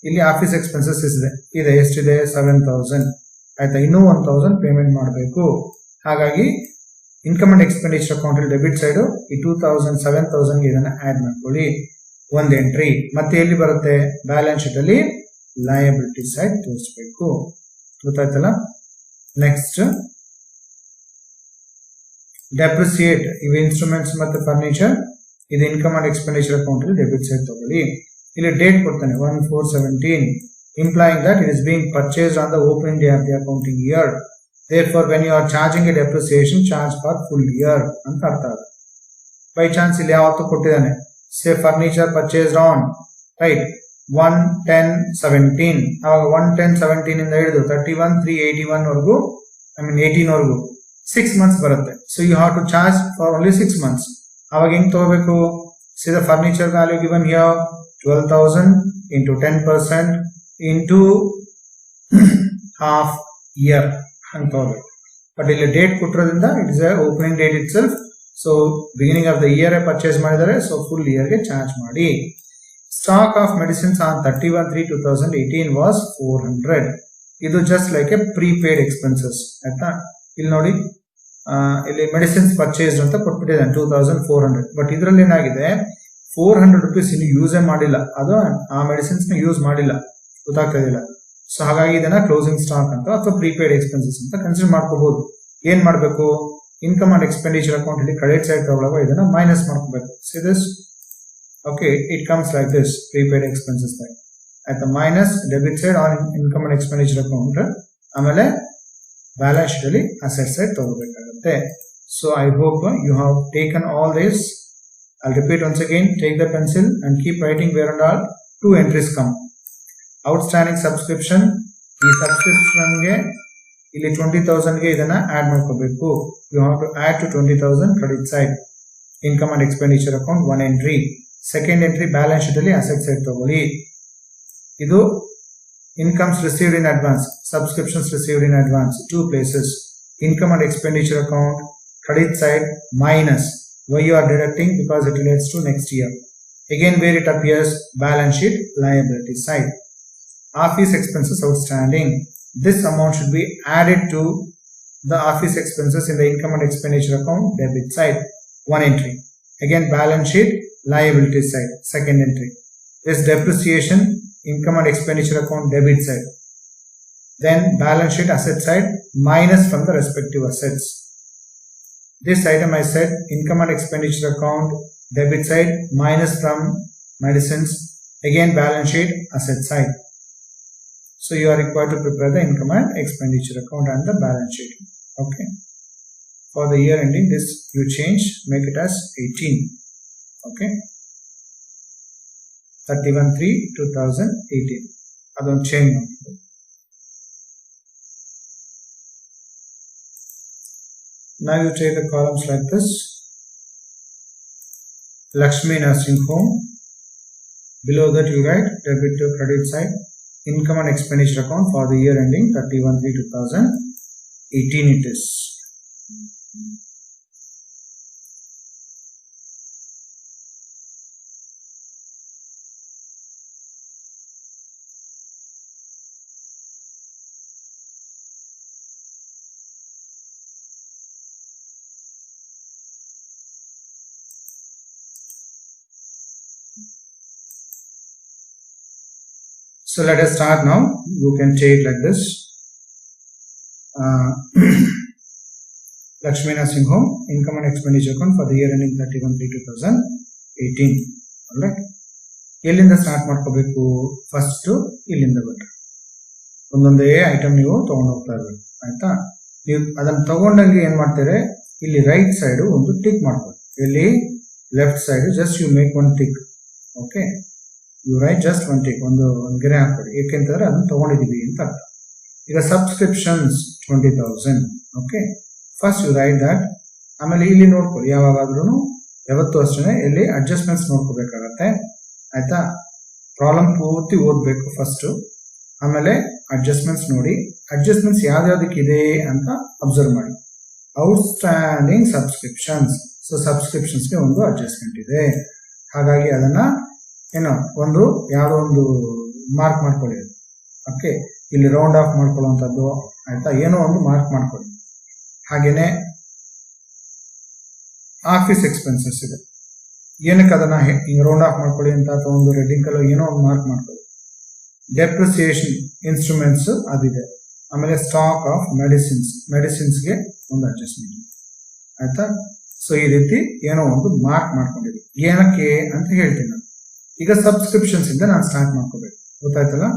ಇಲ್ಲಿ office expenses ಇದೆ ಎಷ್ಟಿದೆ, 7,000. ಆಯ್ತಾ, ಇನ್ನೂ 1,000 ಪೇಮೆಂಟ್ ಮಾಡಬೇಕು. ಹಾಗಾಗಿ ಇನ್ಕಮ್ ಅಂಡ್ ಎಕ್ಸ್ಪೆಂಡಿಚರ್ ಅಕೌಂಟ್ ಅಲ್ಲಿ ಡೆಬಿಟ್ ಸೈಡ್ ಈ 2,000 7,000 ಇದನ್ನ ಆಡ್ ಮಾಡ್ಕೊಳ್ಳಿ, ಒಂದು ಎಂಟ್ರಿ. ಮತ್ತೆ ಎಲ್ಲಿ ಬರುತ್ತೆ, ಬ್ಯಾಲೆನ್ಸ್ ಶೀಟ್ ಅಲ್ಲಿ ಲಯಬಿಲಿಟಿ ಸೈಡ್ ತೋರಿಸಬೇಕು. ಗೊತ್ತಾಯ್ತಲ್ಲ? ನೆಕ್ಸ್ಟ್ ಡೆಪ್ರಿಸಿಯೇಟ್, ಇವು ಇನ್ಸ್ಟ್ರೂಮೆಂಟ್ಸ್ ಮತ್ತೆ ಫರ್ನಿಚರ್, ಇದು ಇನ್ಕಮ್ ಅಂಡ್ ಎಕ್ಸ್ಪೆಂಡಿಚರ್ ಅಕೌಂಟ್ ಅಲ್ಲಿ ಡೆಬಿಟ್ ಸೈಡ್ ತಗೊಳ್ಳಿ. ಇಲ್ಲಿ ಡೇಟ್ ಕೊಡ್ತಾನೆ 1/4/17, implying that it is being purchased on the opening day of the accounting year. Therefore, when you are charging a depreciation, charge for full year ಅಂತ ಅರ್ಥ. By chance ಇಲ್ಲಿ ಯಾವತ್ತು ಕೊಟ್ಟಿದ್ದಾನೆ, ಸೇ furniture purchased on right 1/10/17, ಅವಾಗ 1/10/17 ಇಂದ ಹಿಡಿದು 31/3/81 ವರೆಗೂ, I mean 18 ವರೆಗೂ 6 ಮಂತ್ಸ್ ಬರುತ್ತೆ. So you have to charge for only 6 months. ಅವಾಗ ಹೆಂಗ್ ತಗೋಬೇಕು, see the furniture value given here 12,000 into 10% into half year ಅಂತ ತಗೋಬೇಕು. ಬಟ್ ಇಲ್ಲಿ ಡೇಟ್ ಕೊಟ್ಟಿರೋದ್ರಿಂದ it is opening date itself, so beginning of the year purchase ಮಾಡಿದರೆ, so full ಇಯರ್ಗೆ charge ಮಾಡಿ. Stock of medicines on 31/3/2018 was 400. ಇದು just like a prepaid expenses ಆಯ್ತಾ. ಇಲ್ಲಿ ನೋಡಿ, ಇಲ್ಲಿ ಮೆಡಿಸಿನ್ಸ್ ಪರ್ಚೇಸ್ ಅಂತ ಕೊಟ್ಬಿಟ್ಟಿದ್ದಾನೆ 2400. ಬಟ್ ಇದರಲ್ಲಿ ಏನಾಗಿದೆ, 400 rupees ಇನ್ನು ಯೂಸೇ ಮಾಡಿಲ್ಲ, ಅದು ಆ ಮೆಡಿಸಿನ್ಸ್ ನ ಯೂಸ್ ಮಾಡಿಲ್ಲ, ಗೊತ್ತಾಗ್ತಾ ಇದಿಲ್ಲ. ಸೊ ಹಾಗಾಗಿ ಇದನ್ನ ಕ್ಲೋಸಿಂಗ್ ಸ್ಟಾಕ್ ಅಂತ ಅಥವಾ ಪ್ರೀಪೇಡ್ ಎಕ್ಸ್ಪೆನ್ಸಸ್ ಅಂತ ಕನ್ಸಿಡರ್ ಮಾಡ್ಕೋಬಹುದು. ಏನ್ ಮಾಡ್ಬೇಕು, ಇನ್ಕಮ್ ಅಂಡ್ ಎಕ್ಸ್ಪೆಂಡಿಚರ್ ಅಕೌಂಟ್ ಅಲ್ಲಿ ಕ್ರೆಡಿಟ್ ಸೈಡ್ ತಗೊಳ್ಳುವಾಗ ಇದನ್ನ ಮೈನಸ್ ಮಾಡ್ಕೋಬೇಕು. See this, okay, it comes like this, prepaid expenses ಆಯ್ತಾ, minus debit side on income and expenditure account, ಆಮೇಲೆ ಬ್ಯಾಲೆನ್ಸ್ ಶೀಟ್ ಅಲ್ಲಿ ಅಸೆಟ್ ಸೈಡ್ ತಗೋಬೇಕಾಗುತ್ತೆ. So I hope you have taken all this. I'll repeat once again, take the pencil and keep writing where and all 2 entries come. Outstanding subscription, ಈ subscription ಗೆ ಇಲ್ಲಿ 20,000 ಗೆ ಇದನ್ನ add ಮಾಡ್ಕೋಬೇಕು. You have to add to 20,000 credit side. Income and expenditure account 1 entry. Second entry balance sheet ಅಲ್ಲಿ asset side ತಗೊಳ್ಳಿ. ಇದು incomes received in advance, subscriptions received in advance, 2 places. Income and expenditure account, credit side minus. Why you are deducting? Because it relates to next year. Again, where it appears, balance sheet, liability side. Office expenses outstanding. This amount should be added to the office expenses in the income and expenditure account, debit side, 1 entry. Again, balance sheet, liability side, second entry. This depreciation, income and expenditure account, debit side. Then balance sheet, asset side, minus from the respective assets. This item I said, income and expenditure account, debit side, minus from medicines, again balance sheet, asset side. So you are required to prepare the income and expenditure account and the balance sheet. Okay. For the year ending, this you change, make it as 18. Okay. 31/3/2018. Adon change. Now you take the columns like this. Lakshmi Nursing Home. Below that you write debit to credit side, income and expenditure account for the year ending 31/3/2018 it is. So let us start now. You can take like this. Lakshmi Nursing Home, income and expenditure account for the year ending 31/3/2018. Alright. ಎಲ್ಲಿಂದ start ಮಾಡ್ಕೋಬೇಕು? First ಇಲ್ಲಿಂದ ಬಿಟ್ರೆ ಒಂದೊಂದೇ item ನೀವು ತಗೊಂಡು ಹೋಗ್ತಾ ಇರ್ಬೇಕು ಆಯ್ತಾ. ನೀವು ಅದನ್ನ ತಗೊಂಡಂಗೆ ಏನ್ ಮಾಡ್ತೀರಿ, ಇಲ್ಲಿ ರೈಟ್ ಸೈಡ್ ಒಂದು ಟಿಕ್ ಮಾಡ್ಕೊಳ್ಳಿ, ಇಲ್ಲಿ left side just you make 1 tick. Okay, you write just 1 tick, ಒಂದು ಗೆರೆ ಹಾಕೊಳ್ಳಿ, ಏಕೆಂತಂದ್ರೆ ಅದನ್ನ ತಗೊಂಡಿದೀವಿ ಅಂತ ಅರ್ಥ. ಈಗ subscriptions 20,000. Okay, first you write that. ಆಮೇಲೆ ಇಲ್ಲಿ ನೋಡ್ಕೊಳ್ಳಿ, ಯಾವಾಗಾದ್ರೂ ಯಾವತ್ತೂ ಅಷ್ಟೇ ಇಲ್ಲಿ ಅಡ್ಜಸ್ಟ್ಮೆಂಟ್ಸ್ ನೋಡ್ಕೋಬೇಕಾಗತ್ತೆ ಆಯ್ತಾ. ಪ್ರಾಬ್ಲಮ್ ಪೂರ್ತಿ ಓದ್ಬೇಕು ಫಸ್ಟ್, ಆಮೇಲೆ ಅಡ್ಜಸ್ಟ್ಮೆಂಟ್ಸ್ ನೋಡಿ. ಅಡ್ಜಸ್ಟ್ಮೆಂಟ್ಸ್ ಯಾವ್ಯಾವ್ದಕ್ಕಿದೆ ಅಂತ ಅಬ್ಸರ್ವ್ ಮಾಡಿ. ಔಟ್ಸ್ಟ್ಯಾಂಡಿಂಗ್ ಸಬ್ಸ್ಕ್ರಿಪ್ಷನ್ಸ್, ಸೊ ಸಬ್ಸ್ಕ್ರಿಪ್ಷನ್ಸ್ಗೆ ಒಂದು ಅಡ್ಜಸ್ಟ್ಮೆಂಟ್ ಇದೆ, ಹಾಗಾಗಿ ಅದನ್ನ ಏನೋ ಒಂದು ಯಾವ್ದೋ ಒಂದು ಮಾರ್ಕ್ ಮಾಡ್ಕೊಳ್ಳಿ. ಓಕೆ, ಇಲ್ಲಿ ರೌಂಡ್ ಆಫ್ ಮಾಡ್ಕೊಳ್ಳುವಂಥದ್ದು ಆಯ್ತಾ, ಏನೋ ಒಂದು ಮಾರ್ಕ್ ಮಾಡ್ಕೊಳ್ಳಿ. ಹಾಗೇನೆ ಆಫೀಸ್ ಎಕ್ಸ್ಪೆನ್ಸಸ್ ಇದೆ, ಏನಕ್ಕೆ ಅದನ್ನ ಹಿಂಗೆ ರೌಂಡ್ ಆಫ್ ಮಾಡ್ಕೊಳ್ಳಿ ಅಂತ, ಅಥವಾ ಒಂದು ರೆಡ್ಡಿಂಗ್ ಕಲರ್ ಏನೋ ಒಂದು ಮಾರ್ಕ್ ಮಾಡ್ಕೊಳ್ಳಿ. ಡೆಪ್ರಿಸಿಯೇಷನ್ ಇನ್ಸ್ಟ್ರೂಮೆಂಟ್ಸ್ ಅದಿದೆ. ಆಮೇಲೆ ಸ್ಟಾಕ್ ಆಫ್ ಮೆಡಿಸಿನ್ಸ್ಗೆ ಒಂದು ಅಡ್ಜಸ್ಟ್ಮೆಂಟ್ ಆಯ್ತಾ. ಸೊ ಈ ರೀತಿ ಏನೋ ಒಂದು ಮಾರ್ಕ್ ಮಾಡ್ಕೊಂಡಿದ್ವಿ, ಏನಕ್ಕೆ ಅಂತ ಹೇಳ್ತೀನಿ ನಾನು. ಈಗ ಸಬ್ಸ್ಕ್ರಿಪ್ಷನ್ಸ್ ಇಂದ ನಾನು ಸ್ಟಾರ್ಟ್ ಮಾಡ್ಕೋಬೇಕು, ಗೊತ್ತಾಯ್ತಲ್ಲ.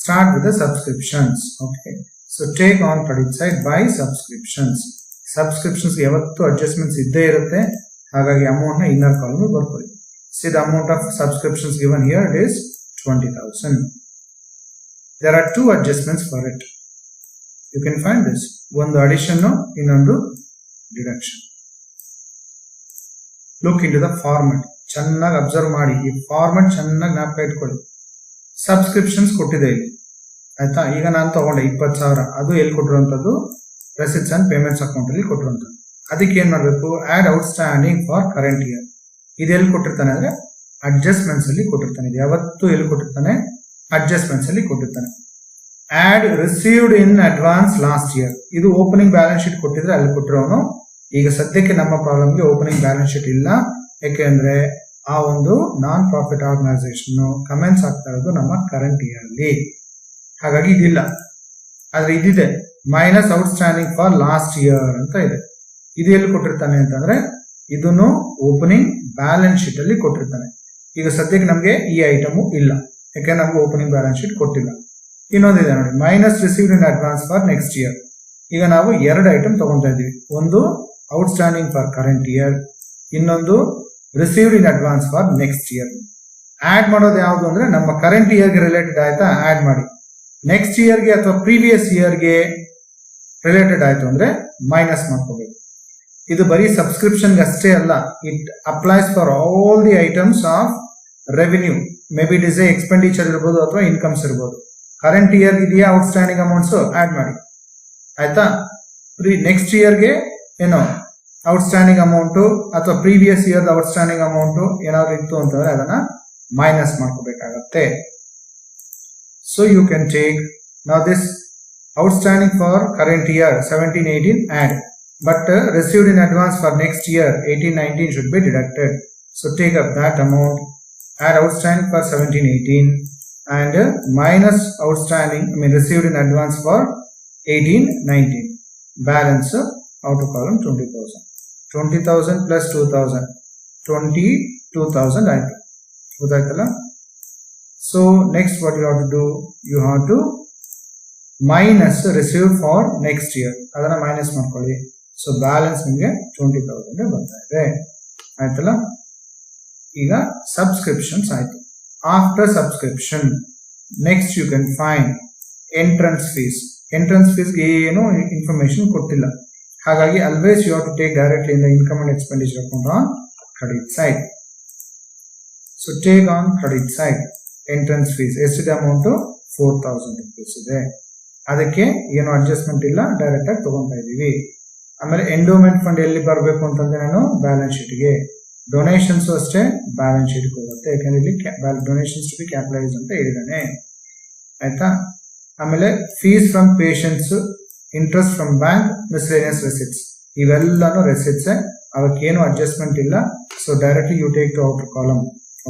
Start with the subscriptions. Okay, so take on credit side by subscriptions. Subscriptions ಯಾವತ್ತು ಅಡ್ಜಸ್ಟ್ಮೆಂಟ್ಸ್ ಇದ್ದೇ ಇರುತ್ತೆ, ಹಾಗಾಗಿ ಅಮೌಂಟ್ ನ ಇನ್ನರ್ ಕಾಲಮ್ ಬರ್ಕೊಳ್ಳಿ. C the amount of subscriptions given here it is 20,000. There are 2 adjustments for it. You can find this. ಒಂದು addition, ಇನ್ನೊಂದು deduction. Look into the format. ಚೆನ್ನಾಗಿ observe ಮಾಡಿ, ಈ ಫಾರ್ಮೆಟ್ ಚೆನ್ನಾಗಿ ಜ್ಞಾಪಕ ಇಟ್ಕೊಳ್ಳಿ. ಸಬ್ಸ್ಕ್ರಿಪ್ಷನ್ಸ್ ಕೊಟ್ಟಿದೆ ಇಲ್ಲಿ ಆಯ್ತಾ. ಈಗ ನಾನು ತಗೊಂಡೆ 20,000, ಅದು ಎಲ್ಲಿ ಕೊಟ್ಟಿರುವಂತದ್ದು, ರೆಸಿಪ್ಟ್ಸ್ ಅಂಡ್ ಪೇಮೆಂಟ್ಸ್ ಅಕೌಂಟ್ ಅಲ್ಲಿ ಕೊಟ್ಟಿರುವಂತದ್ದು. ಅದಕ್ಕೆ ಏನ್ ಮಾಡಬೇಕು, add outstanding for current year. ಇದು ಎಲ್ಲಿ ಕೊಟ್ಟಿರ್ತಾನೆ ಅಂದ್ರೆ ಅಡ್ಜಸ್ಟ್ಮೆಂಟ್ಸ್ ಅಲ್ಲಿ ಕೊಟ್ಟಿರ್ತಾನೆ. ಇದು ಯಾವತ್ತು ಎಲ್ಲಿ ಕೊಟ್ಟಿರ್ತಾನೆ, ಅಡ್ಜಸ್ಟ್ಮೆಂಟ್ಸ್ ಅಲ್ಲಿ ಕೊಟ್ಟಿರ್ತಾನೆ. Add received in advance last year, ಇದು ಓಪನಿಂಗ್ ಬ್ಯಾಲೆನ್ಸ್ ಶೀಟ್ ಕೊಟ್ಟಿದ್ರೆ ಅಲ್ಲಿ ಕೊಟ್ಟಿರೋನು. ಈಗ ಸದ್ಯಕ್ಕೆ ನಮ್ಮ ಪ್ರಾಬ್ಲಮ್ಗೆ ಓಪನಿಂಗ್ ಬ್ಯಾಲೆನ್ಸ್ ಶೀಟ್ ಇಲ್ಲ, ಯಾಕೆಂದ್ರೆ ಆ ಒಂದು ನಾನ್ ಪ್ರಾಫಿಟ್ ಆರ್ಗನೈಸೇಷನ್ ಕಮೆಂಟ್ಸ್ ಆಗ್ತಾ ಇರೋದು ನಮ್ಮ ಕರೆಂಟ್ ಇಯರ್ ಅಲ್ಲಿ, ಹಾಗಾಗಿ ಇದಿಲ್ಲ. ಆದ್ರೆ ಇದಿದೆ, minus outstanding for last year ಅಂತ ಇದೆ. ಇದು ಎಲ್ಲಿ ಕೊಟ್ಟಿರ್ತಾನೆ ಅಂತಂದ್ರೆ ಇದನ್ನು ಓಪನಿಂಗ್ ಬ್ಯಾಲೆನ್ಸ್ ಶೀಟ್ ಅಲ್ಲಿ ಕೊಟ್ಟಿರ್ತಾನೆ. ಈಗ ಸದ್ಯಕ್ಕೆ ನಮಗೆ ಈ ಐಟಮು ಇಲ್ಲ, ಯಾಕೆಂದ್ರೆ ನಮ್ಗೆ ಓಪನಿಂಗ್ ಬ್ಯಾಲೆನ್ಸ್ ಶೀಟ್ ಕೊಟ್ಟಿಲ್ಲ. ಇನ್ನೊಂದಿದೆ ನೋಡಿ, minus received in advance for next year. ಈಗ ನಾವು ಎರಡು ಐಟಮ್ ತಗೊಂತಾ ಇದೀವಿ, ಒಂದು ಔಟ್ಸ್ಟ್ಯಾಂಡಿಂಗ್ ಫಾರ್ ಕರೆಂಟ್ ಇಯರ್, ಇನ್ನೊಂದು received in advance for next year. Add ಮಾಡೋದು ಯಾವುದು ಅಂದ್ರೆ ನಮ್ಮ ಕರೆಂಟ್ ಇಯರ್ಗೆ ರಿಲೇಟೆಡ್ ಆಯ್ತಾ ಆಡ್ ಮಾಡಿ, ನೆಕ್ಸ್ಟ್ ಇಯರ್ಗೆ ಅಥವಾ ಪ್ರೀವಿಯಸ್ ಇಯರ್ಗೆ ರಿಲೇಟೆಡ್ ಆಯ್ತು ಅಂದ್ರೆ ಮೈನಸ್ ಮಾಡ್ಕೋಬೇಕು. ಇದು ಬರೀ ಸಬ್ಸ್ಕ್ರಿಪ್ಷನ್ಗೆ ಅಷ್ಟೇ ಅಲ್ಲ, it applies for all the items of revenue. May be it is expenditure ಇರ್ಬೋದು ಅಥವಾ ಇನ್ಕಮ್ಸ್ ಇರ್ಬೋದು. ಕರೆಂಟ್ ಇಯರ್ ಇದೆಯಾ ಔಟ್ಸ್ಟ್ಯಾಂಡಿಂಗ್ ಅಮೌಂಟ್ಸ್ ಆಡ್ ಮಾಡಿ ಆಯ್ತಾ. ನೆಕ್ಸ್ಟ್ ಇಯರ್ಗೆ ಏನೋ ಔಟ್ಸ್ಟ್ಯಾಂಡಿಂಗ್ ಅಮೌಂಟ್ ಅಥವಾ ಪ್ರೀವಿಯಸ್ ಇಯರ್ ಔಟ್ಸ್ಟ್ಯಾಂಡಿಂಗ್ ಅಮೌಂಟ್ ಏನಾದ್ರು ಇತ್ತು ಅಂತಂದ್ರೆ ಅದನ್ನ ಮೈನಸ್ ಮಾಡ್ಕೋಬೇಕಾಗತ್ತೆ. So you can take now this outstanding for current year 17-18 add, but received in advance for next year 18-19 should be deducted. So take up that amount, add outstanding for 17-18 and minus outstanding received in advance for 18-19. Balance outer column 20,000. 20,000 plus 2,000 22,000 ಆಯ್ತು, ಗೊತ್ತಾಯ್ತಲ್ಲ. So next what you have to do, you have to minus receive for next year, ಅದನ್ನ minus ಮಾಡ್ಕೊಳ್ಳಿ. So balance ನಿಮಗೆ 20,000 ಬರ್ತಾ ಇದೆ ಆಯ್ತಲ್ಲ. ಈಗ subscriptions ಆಯ್ತು. After subscription next you can find entrance fees. Entrance ಫೀಸ್ಗೆ ಏನು ಇನ್ಫಾರ್ಮೇಶನ್ ಕೊಟ್ಟಿಲ್ಲ, ಹಾಗಾಗಿ always you have to take directly in the income and expenditure account on credit side. So take on credit side entrance fees ಎಷ್ಟಿದೆ amount 4,000 rupees ಇದೆ. ಅದಕ್ಕೆ ಏನು adjustment ಇಲ್ಲ, direct ಆಗಿ ತಗೊಂತಾ ಇದೀವಿ. ಆಮೇಲೆ ಎಂಡೋಮೆಂಟ್ ಫಂಡ್ ಎಲ್ಲಿ ಬರಬೇಕು ಅಂತಂದ್ರೆ ನಾನು ಬ್ಯಾಲೆನ್ಸ್ ಶೀಟ್ಗೆ, ಡೊನೇಷನ್ಸ್ ಅಷ್ಟೇ ಬ್ಯಾಲೆನ್ಸ್ ಶೀಟ್ ಹೋಗುತ್ತೆ, ಯಾಕಂದ್ರೆ ಇಲ್ಲಿ ಡೊನೇಷನ್ಸ್ ಟು ಬಿ ಕ್ಯಾಪಿಟಲೈಸ್ ಅಂತ ಹೇಳಿದಾನೆ ಆಯ್ತಾ. ಆಮೇಲೆ fees from patients, interest from bank, miscellaneous receipts, ಇವೆಲ್ಲಾನು ರೆಸಿಟ್ಸ್, ಅವಕ್ಕೇನು ಅಡ್ಜಸ್ಟ್ಮೆಂಟ್ ಇಲ್ಲ. So directly you take to outer column.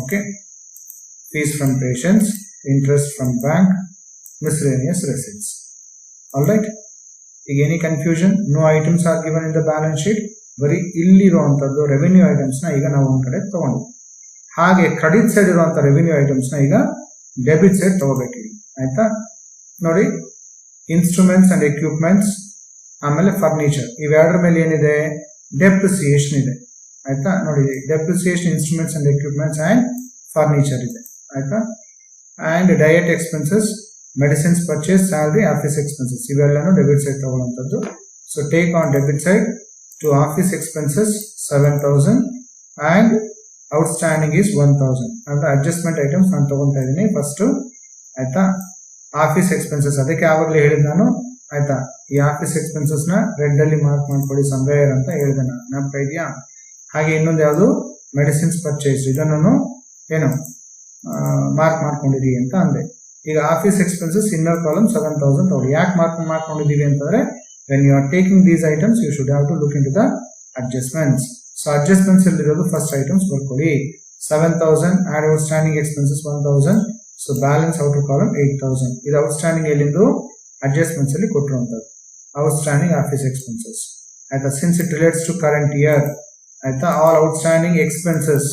Okay, fees from patients, interest from bank, miscellaneous receipts. All right. ಈಗ any confusion, no items are given in the balance sheet. ಬರೀ ಇಲ್ಲಿರುವಂತದ್ದು revenue items ನ ಈಗ ನಾವು ಒಂದ್ ಕಡೆ ತಗೊಂಡು, ಹಾಗೆ ಕ್ರೆಡಿಟ್ ಸೈಡ್ ಇರುವಂತ ರೆವೆನ್ಯೂ ಐಟಮ್ಸ್ ನ ಈಗ ಡೆಬಿಟ್ ಸೈಡ್ ತಗೋಬೇಕಿದೆ ಆಯ್ತಾ. ನೋಡಿ, ಇನ್ಸ್ಟ್ರೂಮೆಂಟ್ಸ್ ಅಂಡ್ ಎಕ್ವಿಪ್ಮೆಂಟ್ಸ್ ಆಮೇಲೆ ಫರ್ನಿಚರ್, ಇವೆರಡರ ಮೇಲೆ ಏನಿದೆ ಡೆಪ್ರಿಸಿಯೇಷನ್ ಇದೆ ಆಯ್ತಾ. ನೋಡಿ, depreciation instruments and equipments and furniture ಇದೆ ಆಯ್ತಾ. And diet expenses, medicines purchase, salary, office expenses, ಇವೆಲ್ಲನೂ ಡೆಬಿಟ್ ಸೈಡ್ ತಗೊಳ್ಳುವಂಥದ್ದು. So take on debit side to office expenses 7,000 and outstanding is 1,000. ಅಂದ್ರೆ ಅಡ್ಜಸ್ಟ್ಮೆಂಟ್ ಐಟಮ್ಸ್ ನಾನು ತಗೊಂತಾ ಇದ್ದೀನಿ ಫಸ್ಟ್ ಆಯ್ತಾ. ಆಫೀಸ್ ಎಕ್ಸ್ಪೆನ್ಸಸ್ ಅದಕ್ಕೆ ಆವಾಗಲೇ ಹೇಳಿದ್ ನಾನು ಆಯ್ತಾ. ಈ ಆಫೀಸ್ ಎಕ್ಸ್ಪೆನ್ಸಸ್ ನ ರೆಡ್ ಅಲ್ಲಿ ಮಾರ್ಕ್ ಮಾಡ್ಕೊಳ್ಳಿ, ಸಂವೇರ್ ಅಂತ ಹೇಳಿದೆ ನಾನು, ನೆನಪ ಇದೆಯಾ. ಹಾಗೆ ಇನ್ನೊಂದು ಯಾವುದು ಮೆಡಿಸಿನ್ಸ್ ಪರ್ಚೇಸ್, ಇದನ್ನು ಏನು ಮಾರ್ಕ್ ಮಾಡ್ಕೊಂಡಿದೀವಿ ಅಂತ ಅಂದೆ. ಈಗ ಆಫೀಸ್ ಎಕ್ಸ್ಪೆನ್ಸಸ್ ಇನ್ನರ್ ಕಾಲಮ್ 7,000 ತಗೊಳ್ಳಿ. ಯಾಕೆ ಮಾಡ್ಕೊಂಡಿದೀವಿ ಅಂತಂದ್ರೆ when you are taking these items you should have to look in to the adjustments. So adjustments ಇರೋದು ಫಸ್ಟ್ ಐಟಮ್ಸ್ ಬರ್ಕೊಳ್ಳಿ. 7,000 add outstanding expenses 1,000. So balance outer column 8,000. ಇದು ಔಟ್ಸ್ಟ್ಯಾಂಡಿಂಗ್ ಎಲ್ಲಿಂದು adjustments ಅಲ್ಲಿ ಕೊಟ್ಟಿರುವಂತದ್ದು ಔಟ್ಸ್ಟ್ಯಾಂಡಿಂಗ್ ಆಫೀಸ್ ಎಕ್ಸ್ಪೆನ್ಸಸ್ ಆಯ್ತಾ. Since it relates to current year ಆಯ್ತಾ, all outstanding expenses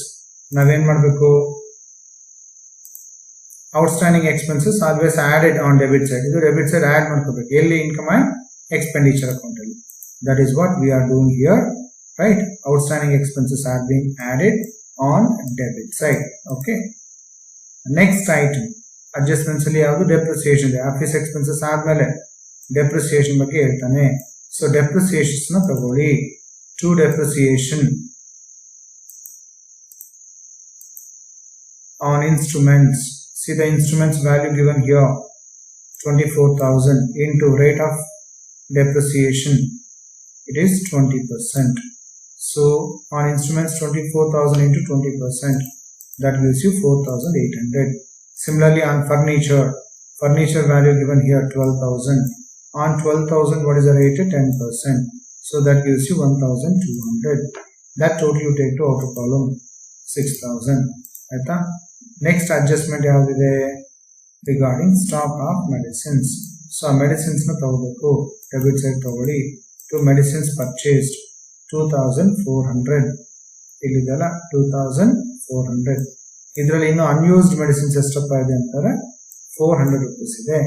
ನಾವೇನ್ ಮಾಡ್ಬೇಕು, outstanding expenses always added on debit side. ಇದು ಡೆಬಿಟ್ ಸೈಡ್ ಆಡ್ ಮಾಡ್ಕೋಬೇಕು ಎಲ್ಲಿ, ಇನ್ಕಮ್ ಅಂಡ್ ಎಕ್ಸ್ಪೆಂಡಿಚರ್ ಅಕೌಂಟ್ ಅಲ್ಲಿ. That is what we are doing here right. Outstanding expenses are being added on debit side. Okay, next item adjustments ಅಲ್ಲಿ ಯಾವುದು depreciation ಇದೆ. Office expenses ಆದ್ಮೇಲೆ depreciation ಬಗ್ಗೆ ಹೇಳ್ತಾನೆ. So depreciations ನ ತಗೊಳ್ಳಿ. To depreciation on instruments. See the instruments value given here 24,000 into rate of depreciation it is 20%. So on instruments 24,000 into 20%, that gives you 4,800. Similarly on furniture value given here 12,000. On 12,000 what is the rate? 10%. So that gives you 1,200. That total you take to outer column 6,000. Aita? Next adjustment yavude regarding stock of medicines. So medicines na tagobeku, debit side tagoli. To medicines purchased 2,400. Illidala 2,400. ಇದರಲ್ಲಿ ಇನ್ನು unused medicines ಎಷ್ಟಪ್ಪ ಇದೆ ಅಂತಾರೆ 400 rupees ಇದೆ.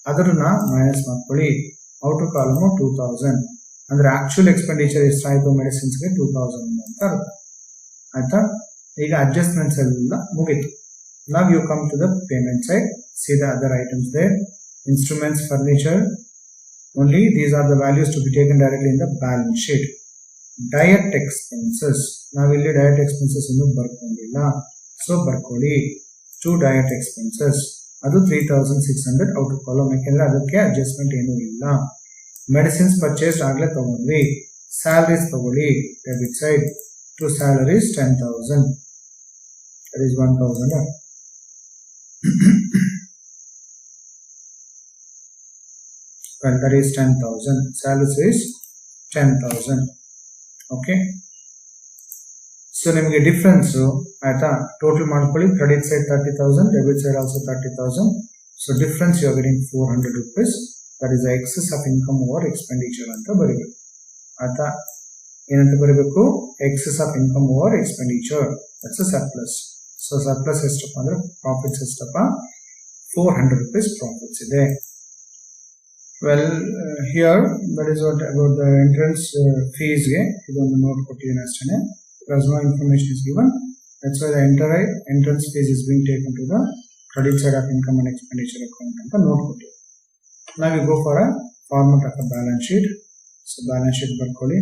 ಅದನ್ನ minus ಮಾಡ್ಕೊಳ್ಳಿ. Outer column 2000 ಅಂದ್ರೆ actual expenditure ಎಷ್ಟಾಯ್ತು ಮೆಡಿಸಿನ್ಸ್ಗೆ 2000 ಅಂತ ಅರ್ಥ ಆಯ್ತಾ. ಈಗ ಅಡ್ಜಸ್ಟ್ಮೆಂಟ್ಸ್ ಎಲ್ಲ ಮುಗಿತು. Now you come to the payment side. See the other items there. Instruments, furniture. Only these are the values to be taken directly in the balance sheet. Diet expenses. Now ಇಲ್ಲಿ diet expenses ಇನ್ನು ಬರ್ಕೊಂಡಿಲ್ಲ. So ಬರ್ಕೊಳ್ಳಿ 2 diet expenses. ಅದು 3,600 out column. ಯಾಕೆಂದ್ರೆ ಅದಕ್ಕೆ adjustment ಏನೂ ಇಲ್ಲ. Medicines purchase ಆಗ್ಲೇ ತಗೊಂಡ್ವಿ. ಸ್ಯಾಲರೀಸ್ ತಗೊಳ್ಳಿ debit side. To salaries 10,000. That is 1,000. Well, that is 10,000. Salaries is 10,000. Okay. So ನಿಮಗೆ ಡಿಫರೆನ್ಸ್ ಆಯ್ತಾ. ಟೋಟಲ್ ಮಾಡ್ಕೊಳ್ಳಿ. Credit side 30,000, debit side also 30,000. So difference you are getting 400 rupees. That is excess of income over expenditure ಅಂತ ಬರೀಬೇಕು ಆಯ್ತಾ. ಏನಂತ ಬರೀಬೇಕು? Excess of income over expenditure. That's a surplus. So surplus ಎಷ್ಟಪ್ಪ ಅಂದ್ರೆ ಪ್ರಾಫಿಟ್ಸ್ ಎಷ್ಟಪ್ಪ? 400 rupees ಪ್ರಾಫಿಟ್ಸ್ ಇದೆ. Well here that is what about the entrance ಫೀಸ್ಗೆ ಇದೊಂದು ನೋಟ್ ಕೊಟ್ಟಿದ್ದೀನಿ ಅಷ್ಟೇ. Because no information is given, that's why the entrance fees is being taken to the credit side of income and expenditure account ಅಂತ ನೋಡ್ಕೊಟ್ಟು. Now we go for a format of a balance sheet. So balance sheet ಬರ್ಕೊಳ್ಳಿ.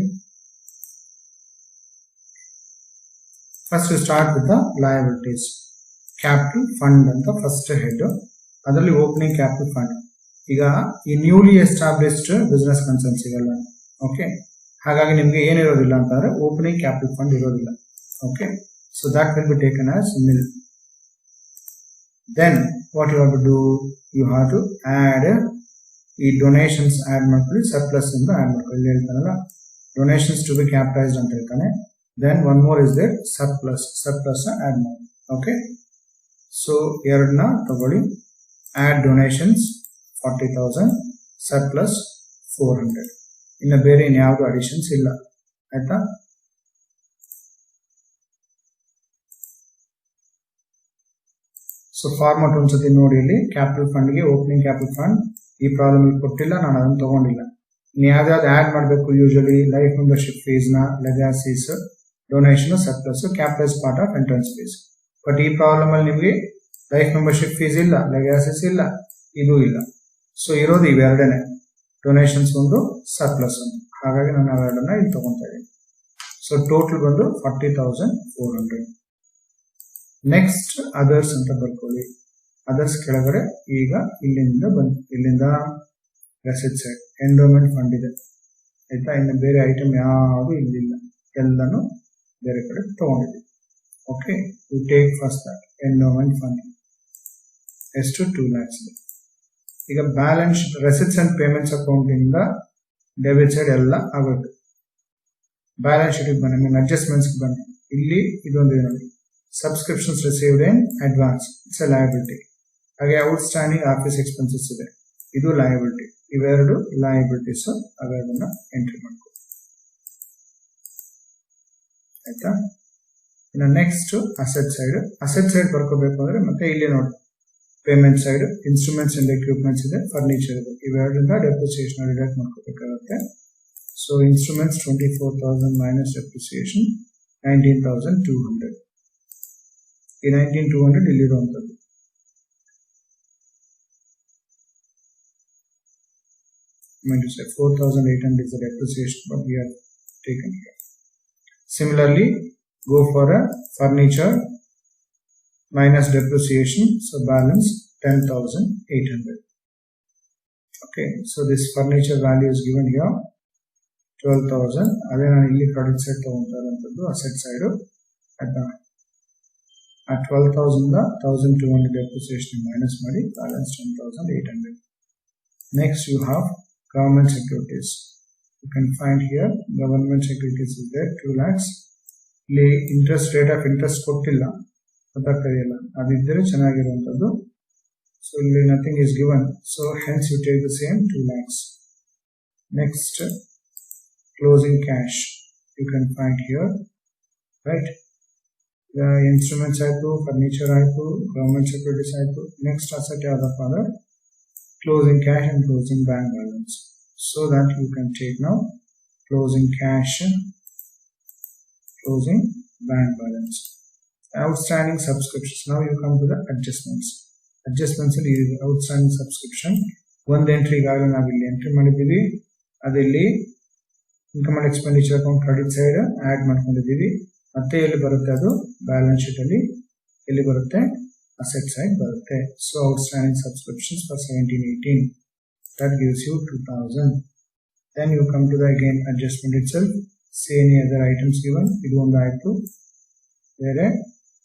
First we start with the liabilities. Capital fund ಅಂತ first head. ಅದರಲ್ಲಿ opening capital fund. ಈಗ ಈ newly established business concern ಸಿಗಲ್ಲ. Okay, ಹಾಗಾಗಿ ನಿಮಗೆ ಏನಿರೋದಿಲ್ಲ ಅಂತಂದ್ರೆ ಓಪನಿಂಗ್ ಕ್ಯಾಪಿಟಲ್ ಫಂಡ್ ಇರೋದಿಲ್ಲ. Okay, so that will be taken as nil. Then what you have to do? You have to add ಈ ಡೊನೇಷನ್ಸ್ ಆಡ್ ಮಾಡ್ಕೊಳ್ಳಿ. ಸರ್ಪ್ಲಸ್ ಇಂದ ಆಡ್ ಮಾಡ್ಕೊಳ್ಳಿ. ಹೇಳ್ತಾನಲ್ಲ ಡೊನೇಷನ್ಸ್ ಟು ಬಿ ಕ್ಯಾಪಿಟಲೈಸ್ಡ್ ಅಂತ ಹೇಳ್ತಾನೆ. Then one more is there surplus add ಮಾಡಿ. Okay, so ಎರಡನ್ನ ತಗೊಳ್ಳಿ. Add donations 40,000, surplus 400. ಇನ್ನು ಬೇರೆ ಇನ್ಯಾವುದು ಅಡಿಷನ್ಸ್ ಇಲ್ಲ ಆಯ್ತಾ. ಸೊ ಫಾರ್ಮಟ್ ಒಂದ್ಸತಿ ನೋಡಿ. ಇಲ್ಲಿ ಕ್ಯಾಪಿಟಲ್ ಫಂಡ್ಗೆ ಓಪನಿಂಗ್ ಕ್ಯಾಪಿಟಲ್ ಫಂಡ್ ಈ ಪ್ರಾಬ್ಲಮ್ ಇಲ್ಲಿ ಕೊಟ್ಟಿಲ್ಲ, ನಾನು ಅದನ್ನು ತಗೊಂಡಿಲ್ಲ. ಇನ್ನು ಯಾವ್ದಾವ್ದು ಆಡ್ ಮಾಡಬೇಕು? ಯೂಶಲಿ ಲೈಫ್ ಮೆಂಬರ್ಶಿಪ್ ಫೀಸ್ ನ, legacies, donation, surplus, capitalise part of entrance fees. But ಈ ಪ್ರಾಬ್ಲಮ್ ಅಲ್ಲಿ ನಿಮಗೆ ಲೈಫ್ ಮೆಂಬರ್ಶಿಪ್ ಫೀಸ್ ಇಲ್ಲ, ಲೆಗಾಸೀಸ್ ಇಲ್ಲ, ಇದು ಇಲ್ಲ. ಸೊ ಇರೋದು ಇವೆರಡನೇ, ಡೊನೇಷನ್ಸ್ ಒಂದು, ಸರ್ಪ್ಲಸ್ ಒಂದು. ಹಾಗಾಗಿ ನಾನು ಅವೆರಡನ್ನ ಇಲ್ಲಿ ತಗೊಂತಾ ಇದ್ದೀನಿ. ಸೊ ಟೋಟಲ್ ಬಂದು 40,400. ನೆಕ್ಸ್ಟ್ ಅದರ್ಸ್ ಅಂತ ಬರ್ಕೊಳ್ಳಿ. ಅದರ್ಸ್ ಕೆಳಗಡೆ ಈಗ ಇಲ್ಲಿಂದ ರೆಸಿಟ್ ಸೈಡ್ ಎಂಡೋಮೆಂಟ್ ಫಂಡ್ ಇದೆ ಆಯ್ತಾ. ಇನ್ನು ಬೇರೆ ಐಟಮ್ ಯಾವುದು ಇಲ್ಲಿಲ್ಲ, ಎಲ್ಲಾನು ಬೇರೆ ಕಡೆ ತಗೊಂಡಿದ್ದೀವಿ. Okay, you take first that endowment fund ಎಷ್ಟು 2 lakhs ಇದೆ. ಈಗ balance receipts and payments account ಇಂದ ಡೆಬಿಟ್ ಸೈಡ್ ಎಲ್ಲ ಆಗುತ್ತೆ. ಬ್ಯಾಲೆನ್ಸ್ ಶೀಟ್ ಬನ್ನಿ, ನಿಮ್ಮ ಅಡ್ಜಸ್ಟ್ಮೆಂಟ್ಸ್ ಬನ್ನಿ. ಇಲ್ಲಿ ಇದೊಂದು ನೋಡಿ, subscriptions received in advance, it's A liability. ಹಾಗೆ ಔಟ್ ಸ್ಟ್ಯಾಂಡಿಂಗ್ ಆಫೀಸ್ ಎಕ್ಸ್ಪೆನ್ಸಸ್ ಇದೆ, ಇದು ಲಯಬಿಲಿಟಿ. ಇವೆರಡು ಲಯಬಿಲಿಟೀಸ್, ಅವೆರಡನ್ನ ಎಂಟ್ರಿ ಮಾಡ್ಕೊ ಆಯ್ತಾ. ಇನ್ನು ನೆಕ್ಸ್ಟ್ ಅಸೆಟ್ ಸೈಡ್ ಬರ್ಕೋಬೇಕು ಅಂದ್ರೆ ಮತ್ತೆ ಇಲ್ಲಿ ನೋಡಿ, payment side instruments and equipments ಇದೆ, ಫರ್ನಿಚರ್ ಇದೆ. ಇವೆರಡರಿಂದ ಡೆಪ್ರಿಸಿಯೇಷನ್ ರಿಡಕ್ಟ್ ಮಾಡ್ಕೋಬೇಕಾಗುತ್ತೆ. So instruments 24,000 minus depreciation 19,200. ಈ 19,200 ಇಲ್ಲಿರುವಂಥದ್ದು. meant to say 4,800 is the depreciation, but we have taken here. Similarly, go for a furniture minus depreciation, so balance 10,800. Okay, so this furniture value is given here 12,000. ಅದೇ ನಾನು ಇಲ್ಲಿ credit side ತಗೊಂತಾ ಇರೋಂಥದ್ದು asset side ಆಯ್ತಾ. ಆ 12,000 1,200 depreciation minus ಮಾಡಿ balance 10,800. Next you have government securities. You can find here government securities is there 2 lakhs. ಇಲ್ಲಿ interest rate of interest ಕೊಟ್ಟಿಲ್ಲ, ಗೊತ್ತಾಗ್ತಿದೆಯಲ್ಲ, ಅದಿದ್ದರೆ ಚೆನ್ನಾಗಿರುವಂಥದ್ದು. So ಇಲ್ಲಿ nothing is given, so hence you take the same 2 lakhs. Next closing cash you can find here, right. The instruments ಆಯ್ತು, furniture ಆಯ್ತು, government securities ಆಯ್ತು. Next asset ಯಾವ್ದಪ್ಪ ಅಂದ್ರೆ closing cash and closing bank balance, so that you can take now closing cash, closing bank balance. Outstanding subscriptions. Now you come to the adjustments. Adjustments ಅಲ್ಲಿ outstanding subscription ಒಂದು entry ಈಗಾಗಲೇ ನಾವು ಇಲ್ಲಿ entry ಮಾಡಿದ್ದೀವಿ. ಅದಿಲ್ಲಿ income and expenditure account credit side add ಮಾಡ್ಕೊಂಡಿದ್ದೀವಿ. ಮತ್ತೆ ಎಲ್ಲಿ ಬರುತ್ತೆ ಅದು ಬ್ಯಾಲೆನ್ಸ್ ಶೀಟ್ ಅಲ್ಲಿ ಎಲ್ಲಿ ಬರುತ್ತೆ asset side ಬರುತ್ತೆ. So outstanding subscriptions for 17-18, that gives you 2,000. Then you come to the again adjustment itself. See any other items given. ಇದು ಒಂದು ಆಯ್ತು. ಬೇರೆ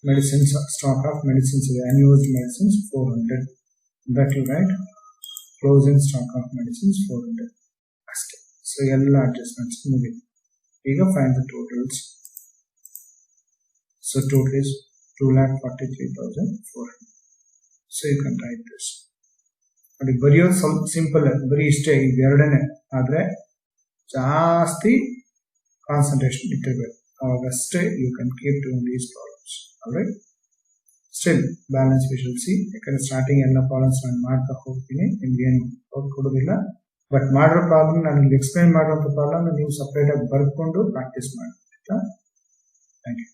ಮೆಡಿಸಿನ್ಸ್, ಸ್ಟಾಕ್ ಆಫ್ ಮೆಡಿಸಿನ್ಸ್ ಇದೆ, unused medicines 400, that you write closing stock of medicines 400 ಅಷ್ಟೇ. So ಎಲ್ಲ adjustments ಮುಗಿತು. ಈಗ find the totals. So total is 2,43,400. So you can write this. ನೋಡಿ ಬರೆಯೋದು ಸ್ವಲ್ಪ ಸಿಂಪಲ್, ಬರೀ ಇಷ್ಟೇ, ಇವೆರಡನೇ. ಆದರೆ ಜಾಸ್ತಿ ಕಾನ್ಸಂಟ್ರೇಷನ್ ಇಟ್ಟಿರ್ಬೇಕು, ಅವಾಗಷ್ಟೇ you can keep doing these problems. All right, still balance we shall see. ಯಾಕಂದ್ರೆ ಸ್ಟಾರ್ಟಿಂಗ್ ಎಲ್ಲ ಪ್ರಾಬ್ಲಮ್ಸ್ ನಾನು ಮಾಡ್ತಾ ಹೋಗ್ತೀನಿ, ನಿಮ್ಗೇನು ಕೊಡೋದಿಲ್ಲ. ಬಟ್ ಮಾಡಿರೋ ಪ್ರಾಬ್ಲಮ್ ನಾನು ಇಲ್ಲಿ ಎಕ್ಸ್ಪ್ಲೈನ್ ಮಾಡಿರೋಂಥ ಪ್ರಾಬ್ಲಮ್ ನೀವು ಸಪ್ರೇಟಾಗಿ ಬರ್ಕೊಂಡು ಪ್ರಾಕ್ಟೀಸ್ ಮಾಡಿ. Thank you.